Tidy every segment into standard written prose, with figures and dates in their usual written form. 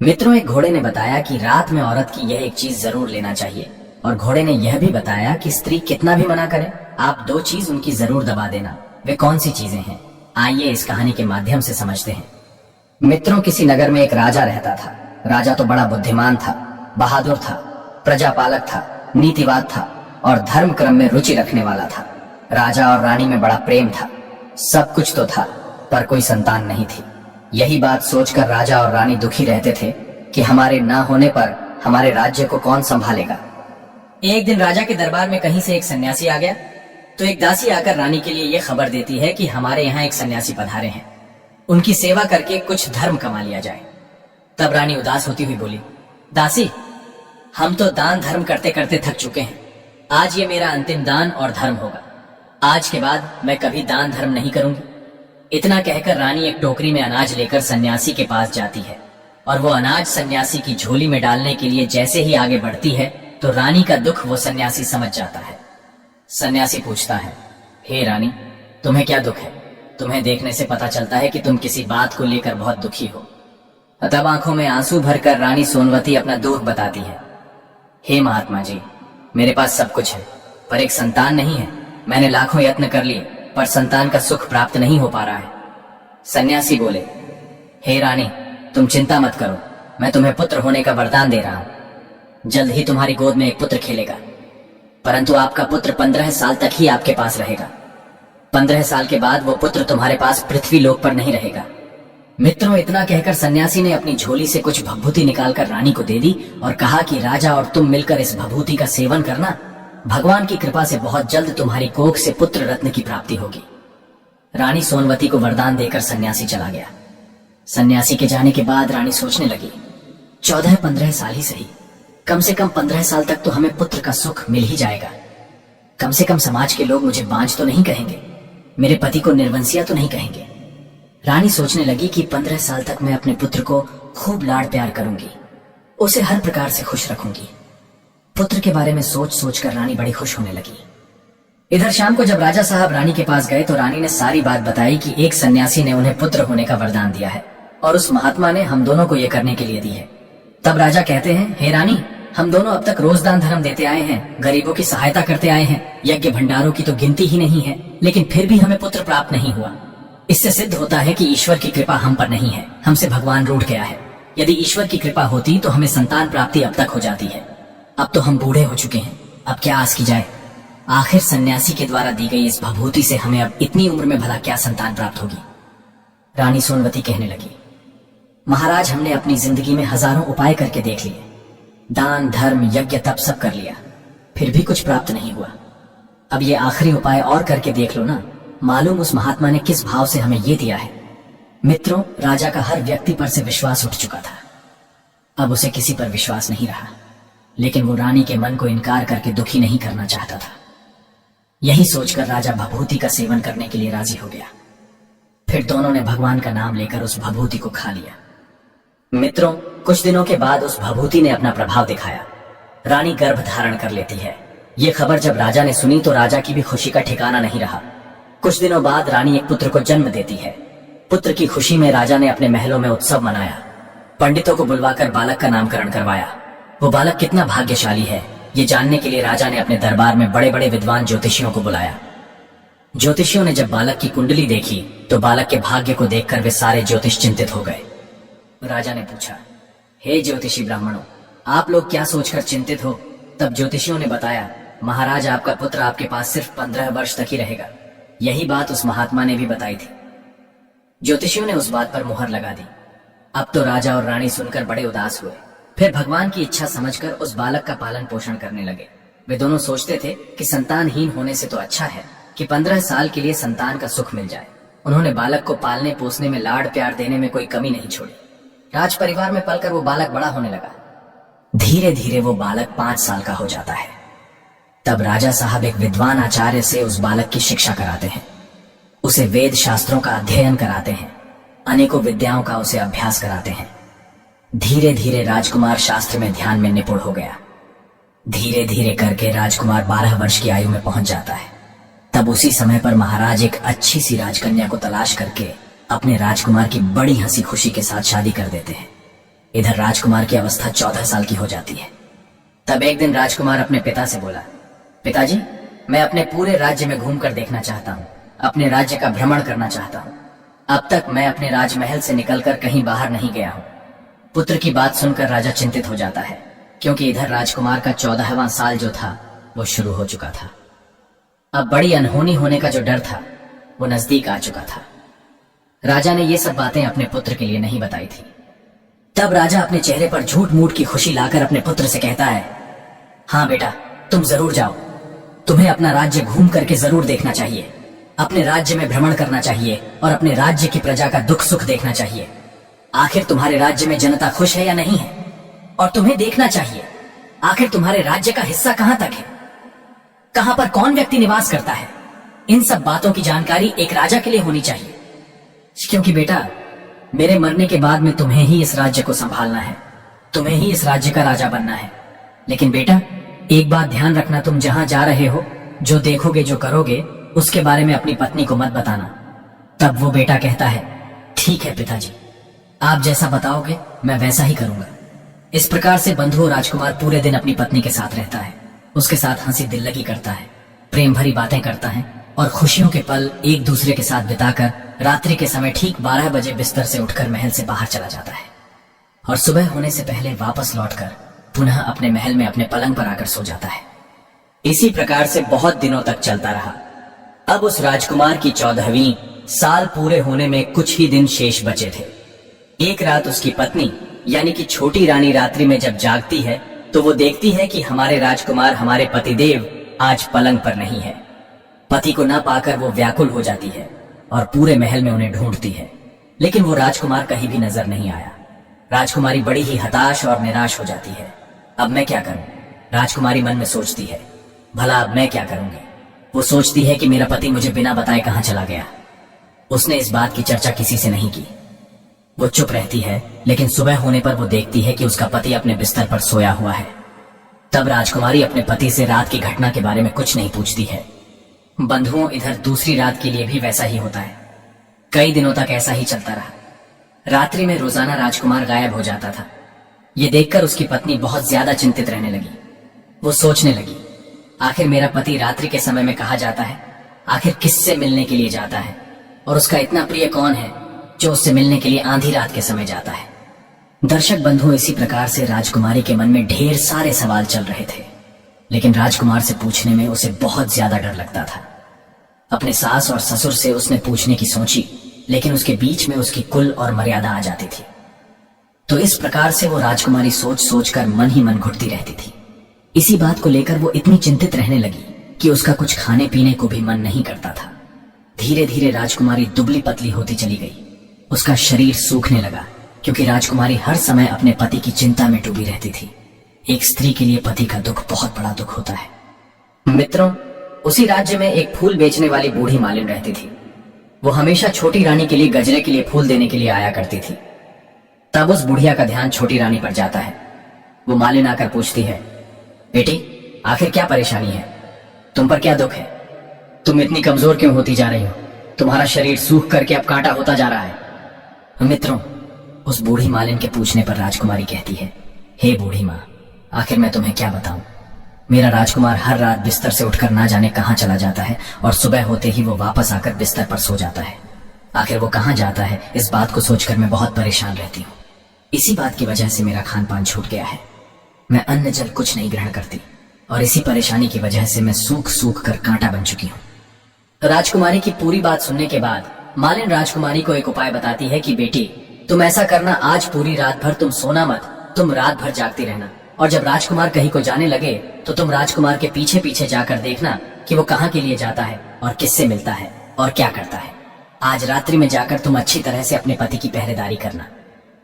मित्रों, एक घोड़े ने बताया कि रात में औरत की यह एक चीज जरूर लेना चाहिए, और घोड़े ने यह भी बताया कि स्त्री कितना भी मना करे, आप दो चीज उनकी जरूर दबा देना। वे कौन सी चीजें हैं, आइए इस कहानी के माध्यम से समझते हैं। मित्रों, किसी नगर में एक राजा रहता था। राजा तो बड़ा बुद्धिमान था, बहादुर था, प्रजापालक था, नीतिवाद था और धर्म क्रम में रुचि रखने वाला था। राजा और रानी में बड़ा प्रेम था, सब कुछ तो था, पर कोई संतान नहीं थी। यही बात सोचकर राजा और रानी दुखी रहते थे कि हमारे ना होने पर हमारे राज्य को कौन संभालेगा। एक दिन राजा के दरबार में कहीं से एक सन्यासी आ गया, तो एक दासी आकर रानी के लिए यह खबर देती है कि हमारे यहाँ एक सन्यासी पधारे हैं, उनकी सेवा करके कुछ धर्म कमा लिया जाए। तब रानी उदास होती हुई बोली, दासी, हम तो दान धर्म करते करते थक चुके हैं। आज ये मेरा अंतिम दान और धर्म होगा। आज के बाद मैं कभी दान धर्म नहीं करूंगी। इतना कहकर रानी एक टोकरी में अनाज लेकर सन्यासी के पास जाती है, और वो अनाज सन्यासी की झोली में डालने के लिए जैसे ही आगे बढ़ती है तो रानी का दुख वो सन्यासी समझ जाता है। सन्यासी पूछता है, हे रानी, तुम्हें क्या दुख है? तुम्हें देखने से पता चलता है कि तुम किसी बात को लेकर बहुत दुखी हो। तब आंखों में आंसू भरकर रानी सोनवती अपना दुख बताती है। हे महात्मा जी, मेरे पास सब कुछ है, पर एक संतान नहीं है। मैंने लाखों यत्न कर लिए, पर संतान का सुख प्राप्त नहीं हो पा रहा है। सन्यासी बोले, हे रानी, तुम चिंता मत करो, मैं तुम्हें पुत्र होने का वरदान दे रहा हूं। जल्द ही तुम्हारी गोद में एक पुत्र खेलेगा, परंतु आपका पुत्र 15 साल तक ही आपके पास रहेगा। 15 साल के बाद वो पुत्र तुम्हारे पास पृथ्वी लोक पर नहीं रहेगा। मित्रों, इतना कहकर सन्यासी ने अपनी झोली से कुछ भभूति निकालकर रानी को दे दी और कहा कि राजा और तुम मिलकर इस भभूति का सेवन करना। भगवान की कृपा से बहुत जल्द तुम्हारी कोख से पुत्र रत्न की प्राप्ति होगी। रानी सोनवती को वरदान देकर सन्यासी चला गया। सन्यासी के जाने के बाद रानी सोचने लगी, 14-15 साल ही सही, कम से कम 15 साल तक तो हमें पुत्र का सुख मिल ही जाएगा। कम से कम समाज के लोग मुझे बांझ तो नहीं कहेंगे, मेरे पति को निर्वंशिया तो नहीं कहेंगे। रानी सोचने लगी कि 15 साल तक मैं अपने पुत्र को खूब लाड प्यार करूंगी, उसे हर प्रकार से खुश रखूंगी। पुत्र के बारे में सोच सोचकर रानी बड़ी खुश होने लगी। इधर शाम को जब राजा साहब रानी के पास गए तो रानी ने सारी बात बताई कि एक सन्यासी ने उन्हें पुत्र होने का वरदान दिया है और उस महात्मा ने हम दोनों को यह करने के लिए दी है। तब राजा कहते हैं, हे रानी, हम दोनों अब तक रोज दान धर्म देते आए हैं, गरीबों की सहायता करते आए हैं, यज्ञ भंडारों की तो गिनती ही नहीं है, लेकिन फिर भी हमें पुत्र प्राप्त नहीं हुआ। इससे सिद्ध होता है कि ईश्वर की कृपा हम पर नहीं है, हमसे भगवान रूठ गया है। यदि ईश्वर की कृपा होती तो हमें संतान प्राप्ति अब तक हो जाती है। अब तो हम बूढ़े हो चुके हैं, अब क्या आस की जाए। आखिर सन्यासी के द्वारा दी गई इस भभूति से हमें अब इतनी उम्र में भला क्या संतान प्राप्त होगी। रानी सोनवती कहने लगी, महाराज, हमने अपनी जिंदगी में हजारों उपाय करके देख लिए, दान धर्म यज्ञ तप सब कर लिया, फिर भी कुछ प्राप्त नहीं हुआ। अब ये आखिरी उपाय और करके देख लो ना, मालूम उस महात्मा ने किस भाव से हमें ये दिया है। मित्रों, राजा का हर व्यक्ति पर से विश्वास उठ चुका था, अब उसे किसी पर विश्वास नहीं रहा, लेकिन वो रानी के मन को इनकार करके दुखी नहीं करना चाहता था। यही सोचकर राजा भभूति का सेवन करने के लिए राजी हो गया। फिर दोनों ने भगवान का नाम लेकर उस भभूति को खा लिया। मित्रों, कुछ दिनों के बाद उस भभूति ने अपना प्रभाव दिखाया। रानी गर्भ धारण कर लेती है। ये खबर जब राजा ने सुनी तो राजा की भी खुशी का ठिकाना नहीं रहा। कुछ दिनों बाद रानी एक पुत्र को जन्म देती है। पुत्र की खुशी में राजा ने अपने महलों में उत्सव मनाया, पंडितों को बुलवाकर बालक का नामकरण करवाया। वो बालक कितना भाग्यशाली है, ये जानने के लिए राजा ने अपने दरबार में बड़े बड़े विद्वान ज्योतिषियों को बुलाया। ज्योतिषियों ने जब बालक की कुंडली देखी तो बालक के भाग्य को देखकर वे सारे ज्योतिष चिंतित हो गए। राजा ने पूछा, हे ज्योतिषी ब्राह्मणों, आप लोग क्या सोचकर चिंतित हो? तब ज्योतिषियों ने बताया, महाराज, आपका पुत्र आपके पास सिर्फ 15 वर्ष तक ही रहेगा। यही बात उस महात्मा ने भी बताई थी। ज्योतिषियों ने उस बात पर मुहर लगा दी। अब तो राजा और रानी सुनकर बड़े उदास हुए। फिर भगवान की इच्छा समझकर उस बालक का पालन पोषण करने लगे। वे दोनों सोचते थे कि संतानहीन होने से तो अच्छा है कि 15 साल के लिए संतान का सुख मिल जाए। उन्होंने बालक को पालने पोसने में, लाड प्यार देने में कोई कमी नहीं छोड़ी। राज परिवार में पलकर वो बालक बड़ा होने लगा। धीरे धीरे वो बालक 5 साल का हो जाता है। तब राजा साहब एक विद्वान आचार्य से उस बालक की शिक्षा कराते हैं, उसे वेद शास्त्रों का अध्ययन कराते हैं, अनेकों विद्याओं का उसे अभ्यास कराते हैं। धीरे धीरे राजकुमार शास्त्र में ध्यान में निपुण हो गया। धीरे धीरे करके राजकुमार 12 वर्ष की आयु में पहुंच जाता है। तब उसी समय पर महाराज एक अच्छी सी राजकन्या को तलाश करके अपने राजकुमार की बड़ी हंसी खुशी के साथ शादी कर देते हैं। इधर राजकुमार की अवस्था 14 साल की हो जाती है। तब एक दिन राजकुमार अपने पिता से बोला, पिताजी, मैं अपने पूरे राज्य में घूमकर देखना चाहता हूँ, अपने राज्य का भ्रमण करना चाहता हूँ। अब तक मैं अपने राजमहल से निकलकर कहीं बाहर नहीं गया हूँ। पुत्र की बात सुनकर राजा चिंतित हो जाता है, क्योंकि इधर राजकुमार का 14वां साल जो था वो शुरू हो चुका था। अब बड़ी अनहोनी होने का जो डर था वो नजदीक आ चुका था। राजा ने ये सब बातें अपने पुत्र के लिए नहीं बताई थी। तब राजा अपने चेहरे पर झूठ मूठ की खुशी लाकर अपने पुत्र से कहता है, हाँ बेटा, तुम जरूर जाओ, तुम्हें अपना राज्य घूम करके जरूर देखना चाहिए। अपने राज्य में भ्रमण करना चाहिए और अपने राज्य की प्रजा का दुख सुख देखना चाहिए। आखिर तुम्हारे राज्य में जनता खुश है या नहीं है, और तुम्हें देखना चाहिए आखिर तुम्हारे राज्य का हिस्सा कहां तक है, कहां पर कौन व्यक्ति निवास करता है। इन सब बातों की जानकारी एक राजा के लिए होनी चाहिए, क्योंकि बेटा, मेरे मरने के बाद में तुम्हें ही इस राज्य को संभालना है, तुम्हें ही इस राज्य का राजा बनना है। लेकिन बेटा, एक बात ध्यान रखना, तुम जहां जा रहे हो, जो देखोगे, जो करोगे, उसके बारे में अपनी पत्नी को मत बताना। तब वो बेटा कहता है, ठीक है पिताजी, आप जैसा बताओगे मैं वैसा ही करूंगा। इस प्रकार से बंधु राजकुमार पूरे दिन अपनी पत्नी के साथ रहता है, उसके साथ हंसी दिल्लगी करता है, प्रेम भरी बातें करता है और खुशियों के पल एक दूसरे के साथ बिताकर रात्रि के समय ठीक 12 बजे बिस्तर से उठकर महल से बाहर चला जाता है और सुबह होने से पहले वापस लौटकर पुनः अपने महल में अपने पलंग पर आकर सो जाता है। इसी प्रकार से बहुत दिनों तक चलता रहा। अब उस राजकुमार की 14वीं साल पूरे होने में कुछ ही दिन शेष बचे थे। एक रात उसकी पत्नी यानी कि छोटी रानी रात्रि में जब जागती है तो वो देखती है कि हमारे राजकुमार, हमारे पतिदेव आज पलंग पर नहीं है। पति को न पाकर वो व्याकुल हो जाती है और पूरे महल में उन्हें ढूंढती है, लेकिन वो राजकुमार कहीं भी नजर नहीं आया। राजकुमारी बड़ी ही हताश और निराश हो जाती है। अब मैं क्या करूं? राजकुमारी मन में सोचती है, भला अब मैं क्या करूंगी? वो सोचती है कि मेरा पति मुझे बिना बताए कहां चला गया। उसने इस बात की चर्चा किसी से नहीं की। वो चुप रहती है, लेकिन सुबह होने पर वो देखती है कि उसका पति अपने बिस्तर पर सोया हुआ है। तब राजकुमारी अपने पति से रात की घटना के बारे में कुछ नहीं पूछती है। बंधुओं, इधर दूसरी रात के लिए भी वैसा ही होता है। कई दिनों तक ऐसा ही चलता रहा। रात्रि में रोजाना राजकुमार गायब हो जाता था। ये देखकर उसकी पत्नी बहुत ज्यादा चिंतित रहने लगी। वो सोचने लगी, आखिर मेरा पति रात्रि के समय में कहा जाता है, आखिर किससे मिलने के लिए जाता है, और उसका इतना प्रिय कौन है जो उससे मिलने के लिए आधी रात के समय जाता है। दर्शक बंधु, इसी प्रकार से राजकुमारी के मन में ढेर सारे सवाल चल रहे थे, लेकिन राजकुमार से पूछने में उसे बहुत ज्यादा डर लगता था। अपने सास और ससुर से उसने पूछने की सोची, लेकिन उसके बीच में उसकी कुल और मर्यादा आ जाती थी। तो इस प्रकार से वो राजकुमारी सोच सोच कर मन ही मन घुटती रहती थी। इसी बात को लेकर वो इतनी चिंतित रहने लगी कि उसका कुछ खाने पीने को भी मन नहीं करता था। धीरे धीरे राजकुमारी दुबली पतली होती चली गई। उसका शरीर सूखने लगा, क्योंकि राजकुमारी हर समय अपने पति की चिंता में डूबी रहती थी। एक स्त्री के लिए पति का दुख बहुत बड़ा दुख होता है। मित्रों, उसी राज्य में एक फूल बेचने वाली बूढ़ी मालिन रहती थी। वो हमेशा छोटी रानी के लिए गजरे के लिए फूल देने के लिए आया करती थी। तब उस बुढ़िया का ध्यान छोटी रानी पर जाता है। वो मालिन आकर पूछती है, बेटी, आखिर क्या परेशानी है? तुम पर क्या दुख है? तुम इतनी कमजोर क्यों होती जा रही हो? तुम्हारा शरीर सूख करके अब कांटा होता जा रहा है। मित्रों, उस बूढ़ी मालिन के पूछने पर राजकुमारी कहती है, हे बूढ़ी माँ, आखिर मैं तुम्हें क्या बताऊं? मेरा राजकुमार हर रात बिस्तर से उठकर ना जाने कहां चला जाता है और सुबह होते ही वो वापस आकर बिस्तर पर सो जाता है। आखिर वो कहां जाता है, इस बात को सोचकर मैं बहुत परेशान रहती हूँ। इसी बात की वजह से मेरा खान पान छूट गया है। मैं अन्न जल कुछ नहीं ग्रहण करती और इसी परेशानी की वजह से मैं सूख सूख कर कांटा बन चुकी हूँ। राजकुमारी की पूरी बात सुनने के बाद मालिन राजकुमारी को एक उपाय बताती है कि बेटी, तुम ऐसा करना, आज पूरी रात भर तुम सोना मत, तुम रात भर जागती रहना, और जब राजकुमार कहीं को जाने लगे तो तुम राजकुमार के पीछे पीछे जाकर देखना कि वो कहाँ के लिए जाता है और किससे मिलता है और क्या करता है। आज रात्रि में जाकर तुम अच्छी तरह से अपने पति की पहरेदारी करना।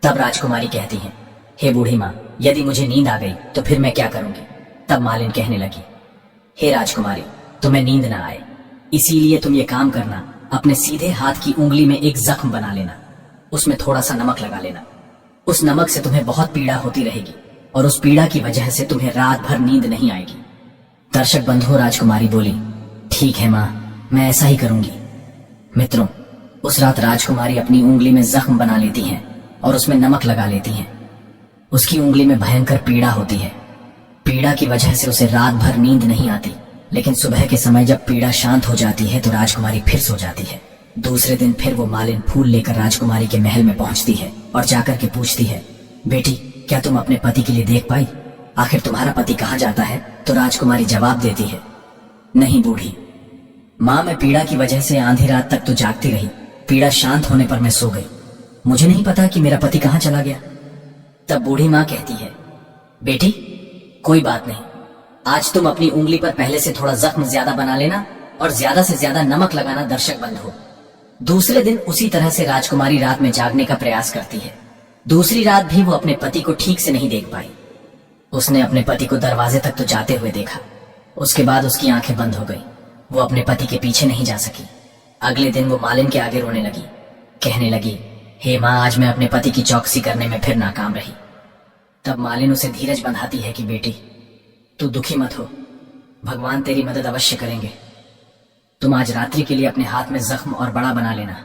तब राजकुमारी कहती है, हे बूढ़ी माँ, यदि मुझे नींद आ गई तो फिर मैं क्या करूंगी? तब मालिन कहने लगी, हे राजकुमारी, तुम्हें नींद ना आए, इसीलिए तुम ये काम करना, अपने सीधे हाथ की उंगली में एक जख्म बना लेना, उसमें थोड़ा सा नमक लगा लेना। उस नमक से तुम्हें बहुत पीड़ा होती रहेगी और उस पीड़ा की वजह से तुम्हें रात भर नींद नहीं आएगी। दर्शक बंधु, राजकुमारी बोली, ठीक है माँ, मैं ऐसा ही करूंगी। मित्रों, उस रात राजकुमारी अपनी उंगली में जख्म बना लेती हैं और उसमें नमक लगा लेती हैं। उसकी उंगली में भयंकर पीड़ा होती है। पीड़ा की वजह से उसे रात भर नींद नहीं आती, लेकिन सुबह के समय जब पीड़ा शांत हो जाती है तो राजकुमारी फिर सो जाती है। दूसरे दिन फिर वो मालिन फूल लेकर राजकुमारी के महल में पहुंचती है और जाकर के पूछती है, बेटी क्या तुम अपने पति के लिए देख पाई? आखिर तुम्हारा पति कहाँ जाता है? तो राजकुमारी जवाब देती है, नहीं बूढ़ी माँ, मैं पीड़ा की वजह से आधी रात तक तो जागती रही। पीड़ा शांत होने पर मैं सो गई। मुझे नहीं पता कि मेरा पति कहाँ चला गया। तब बूढ़ी माँ कहती है, बेटी कोई बात नहीं, आज तुम अपनी उंगली पर पहले से थोड़ा जख्म ज्यादा बना लेना और ज्यादा से ज्यादा नमक लगाना दर्शक बंद हो। दूसरे दिन उसी तरह से राजकुमारी रात में जागने का प्रयास करती है। दूसरी रात भी वो अपने पति को ठीक से नहीं देख पाई। उसने अपने पति को दरवाजे तक तो जाते हुए देखा। उसके बाद उसकी आंखें बंद हो गई। वो अपने पति के पीछे नहीं जा सकी। अगले दिन वो मालिन के आगे रोने लगी, कहने लगी, हे माँ, आज मैं अपने पति की चौकसी करने में फिर नाकाम रही। तब मालिन उसे धीरज बंधाती है कि बेटी तू दुखी मत हो, भगवान तेरी मदद अवश्य करेंगे। तुम आज रात्रि के लिए अपने हाथ में जख्म और बड़ा बना लेना।